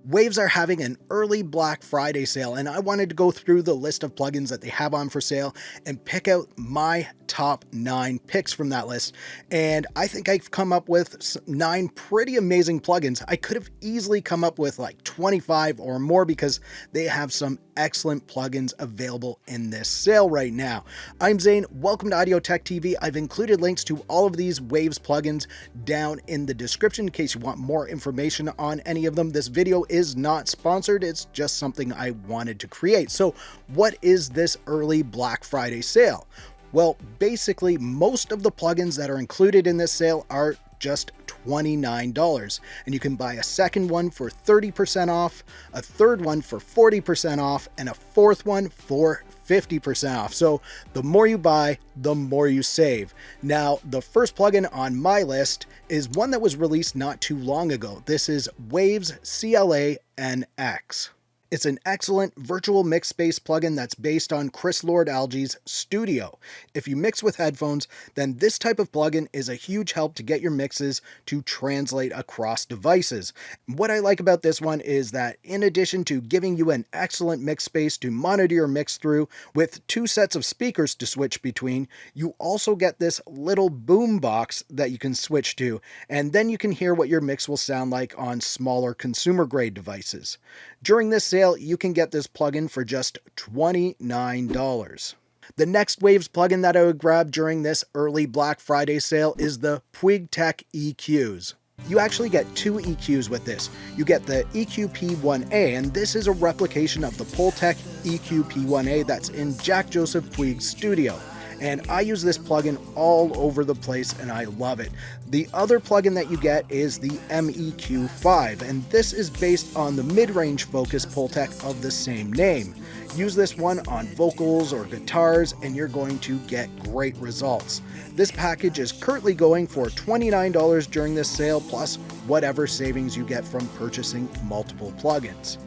Waves are having an early Black Friday sale, and I wanted to go through the list of plugins that they have on for sale and pick out my top 9 picks from that list. And I think I've come up with 9 pretty amazing plugins. I could have easily come up with like 25 or more because they have some excellent plugins available in this sale right now. I'm Zane, welcome to Audio Tech TV. I've included links to all of these Waves plugins down in the description in case you want more information on any of them. This video is not sponsored, it's just something I wanted to create. So what is this early Black Friday sale? Well, basically most of the plugins that are included in this sale are just $29, and you can buy a second one for 30% off, a third one for 40% off, and a fourth one for 50% off. So the more you buy, the more you save. Now, the first plugin on my list is one that was released not too long ago. This is Waves CLA NX. It's an excellent virtual mix space plugin that's based on Chris Lord-Alge's Studio. If you mix with headphones, then this type of plugin is a huge help to get your mixes to translate across devices. What I like about this one is that in addition to giving you an excellent mix space to monitor your mix through with 2 sets of speakers to switch between, you also get this little boom box that you can switch to, and then you can hear what your mix will sound like on smaller consumer grade devices. During this sale, you can get this plugin for just $29. The next Waves plugin that I would grab during this early Black Friday sale is the Puig Tech EQs. You actually get 2 EQs with this. You get the EQ-P1A, and this is a replication of the Pultec EQ-P1A that's in Jack Joseph Puig's studio. And I use this plugin all over the place and I love it. The other plugin that you get is the MEQ5, and this is based on the mid-range focus Pultec of the same name. Use this one on vocals or guitars and you're going to get great results. This package is currently going for $29 during this sale, plus whatever savings you get from purchasing multiple plugins.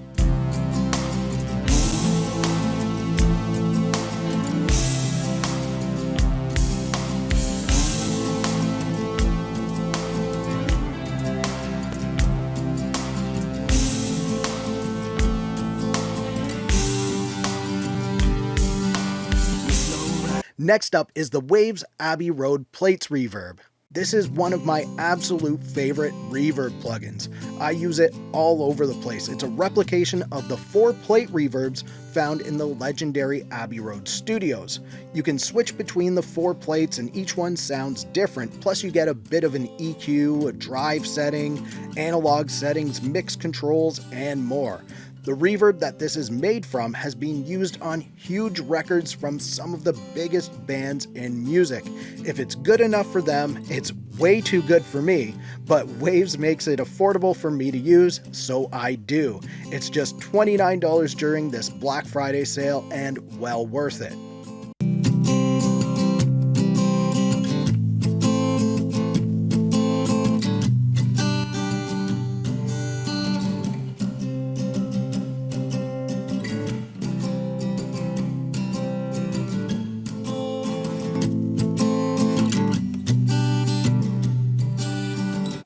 Next up is the Waves Abbey Road Plates Reverb. This is one of my absolute favorite reverb plugins. I use it all over the place. It's a replication of the 4 plate reverbs found in the legendary Abbey Road studios. You can switch between the 4 plates and each one sounds different, plus you get a bit of an EQ, a drive setting, analog settings, mix controls, and more. The reverb that this is made from has been used on huge records from some of the biggest bands in music. If it's good enough for them, it's way too good for me, but Waves makes it affordable for me to use, so I do. It's just $29 during this Black Friday sale and well worth it.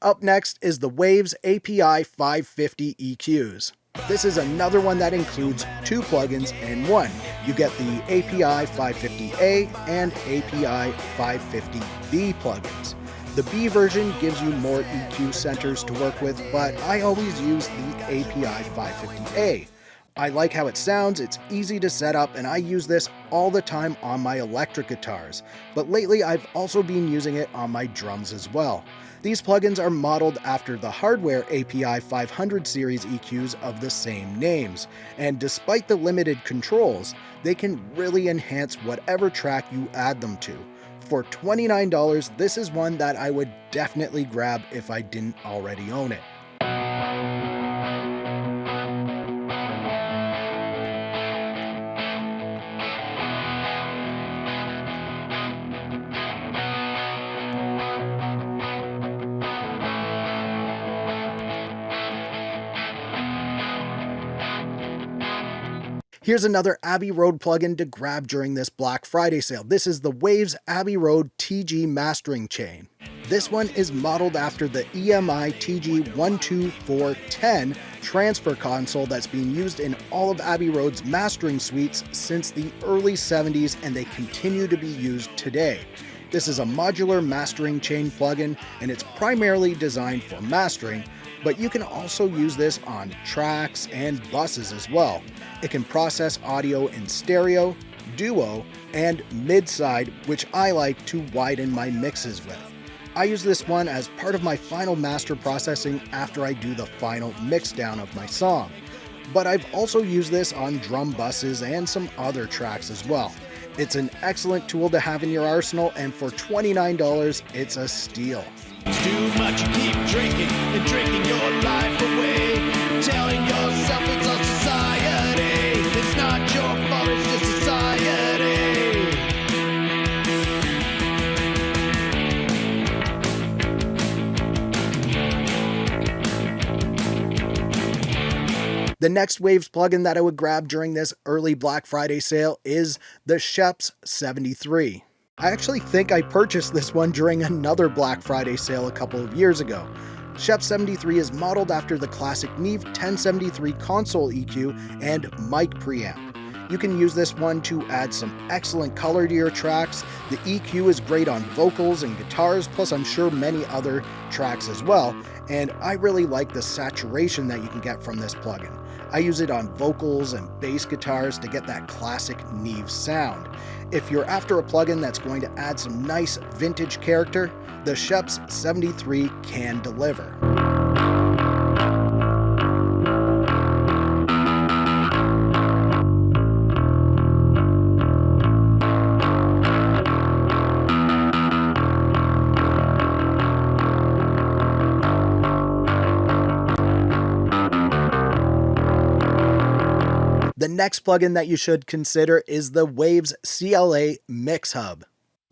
Up next is the Waves API 550 EQs. This is another one that includes 2 plugins in one. You get the API 550A and API 550B plugins. The B version gives you more EQ centers to work with, but I always use the API 550A. I like how it sounds, it's easy to set up, and I use this all the time on my electric guitars. But lately I've also been using it on my drums as well. These plugins are modeled after the hardware API 500 series EQs of the same names, and despite the limited controls, they can really enhance whatever track you add them to. For $29, this is one that I would definitely grab if I didn't already own it. Here's another Abbey Road plugin to grab during this Black Friday sale. This is the Waves Abbey Road TG Mastering Chain. This one is modeled after the EMI TG12410 transfer console that's been used in all of Abbey Road's mastering suites since the early 70s, and they continue to be used today. This is a modular mastering chain plugin, and it's primarily designed for mastering, but you can also use this on tracks and buses as well. It can process audio in stereo, duo, and mid-side, which I like to widen my mixes with. I use this one as part of my final master processing after I do the final mix down of my song. But I've also used this on drum buses and some other tracks as well. It's an excellent tool to have in your arsenal, and for $29, it's a steal. It's too much, you keep drinking and drinking your life away, telling yourself it's all society. It's not your fault, it's just society. The next Waves plugin that I would grab during this early Black Friday sale is the Schoeps 73. I actually think I purchased this one during another Black Friday sale a couple of years ago. Schoeps 73 is modeled after the classic Neve 1073 console EQ and mic preamp. You can use this one to add some excellent color to your tracks. The EQ is great on vocals and guitars, plus I'm sure many other tracks as well, and I really like the saturation that you can get from this plugin. I use it on vocals and bass guitars to get that classic Neve sound. If you're after a plugin that's going to add some nice vintage character, the Schoeps 73 can deliver. The next plugin that you should consider is the Waves CLA Mix Hub.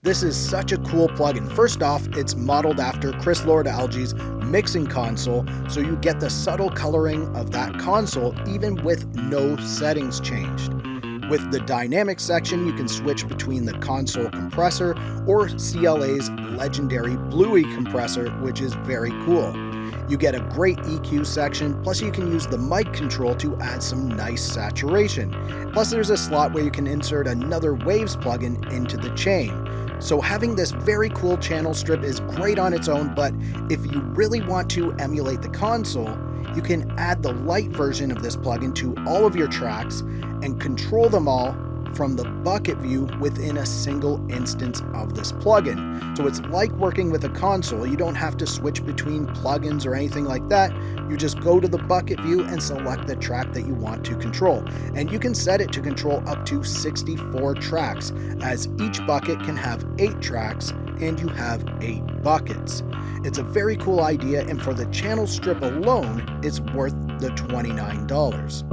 This is such a cool plugin. First off, it's modeled after Chris Lord-Alge's mixing console, so you get the subtle coloring of that console even with no settings changed. With the dynamic section, you can switch between the console compressor or CLA's legendary Bluey compressor, which is very cool. You get a great EQ section, plus you can use the mic control to add some nice saturation. Plus there's a slot where you can insert another Waves plugin into the chain. So having this very cool channel strip is great on its own, but if you really want to emulate the console, you can add the light version of this plugin to all of your tracks and control them all from the bucket view within a single instance of this plugin. So it's like working with a console. You don't have to switch between plugins or anything like that. You just go to the bucket view and select the track that you want to control. And you can set it to control up to 64 tracks, as each bucket can have 8 tracks and you have 8 buckets. It's a very cool idea, and for the channel strip alone, it's worth the $29.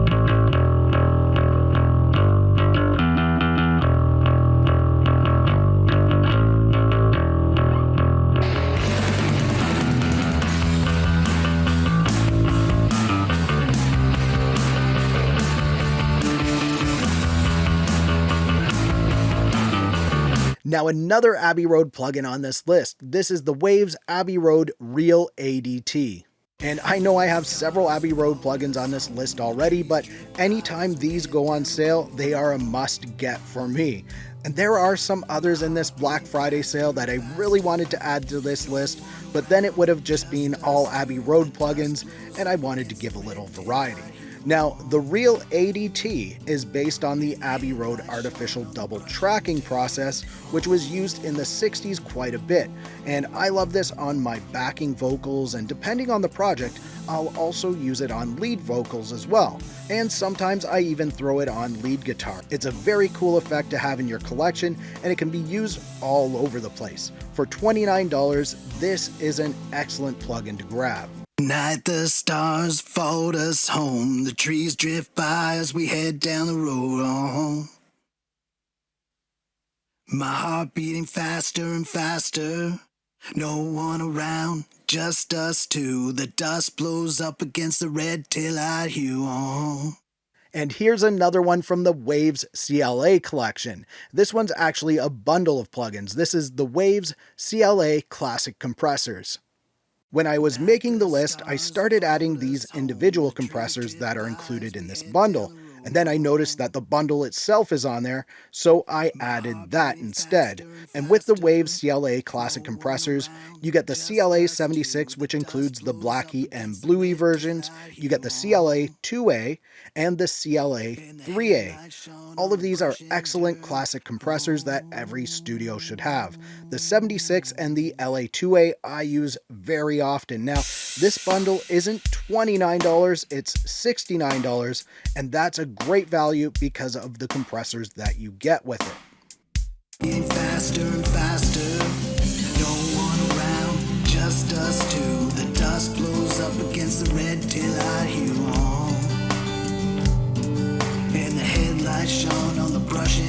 Now another Abbey Road plugin on this list. This is the Waves Abbey Road Real ADT. And I know I have several Abbey Road plugins on this list already, but anytime these go on sale, they are a must get for me. And there are some others in this Black Friday sale that I really wanted to add to this list, but then it would have just been all Abbey Road plugins, and I wanted to give a little variety. Now, the Real ADT is based on the Abbey Road artificial double tracking process, which was used in the 60s quite a bit, and I love this on my backing vocals, and depending on the project, I'll also use it on lead vocals as well, and sometimes I even throw it on lead guitar. It's a very cool effect to have in your collection, and it can be used all over the place. For $29, this is an excellent plugin to grab. Night the stars followed us home, the trees drift by as we head down the road home. My heart beating faster and faster, no one around, just us two. The dust blows up against the red taillight hue. And here's another one from the Waves CLA collection. This one's actually a bundle of plugins. This is the Waves CLA Classic Compressors. When I was making the list, I started adding these individual compressors that are included in this bundle. And then I noticed that the bundle itself is on there, so I added that instead. And with the Waves CLA Classic Compressors, you get the CLA 76, which includes the Blackie and Bluey versions. You get the CLA 2A and the CLA 3A. All of these are excellent classic compressors that every studio should have. The 76 and the LA 2A I use very often. Now, this bundle isn't $29, it's $69, and that's a great value because of the compressors that you get with it. Getting faster and faster, no one around, just us two. The dust blows up against the red tail light here on, and the headlights shone on the brushing.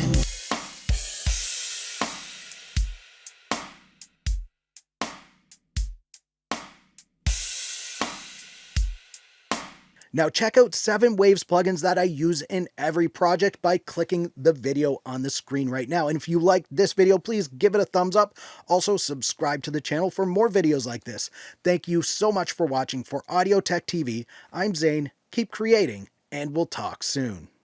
Now check out 7 Waves plugins that I use in every project by clicking the video on the screen right now. And if you liked this video, please give it a thumbs up. Also subscribe to the channel for more videos like this. Thank you so much for watching. For Audio Tech TV, I'm Zane. Keep creating, and we'll talk soon.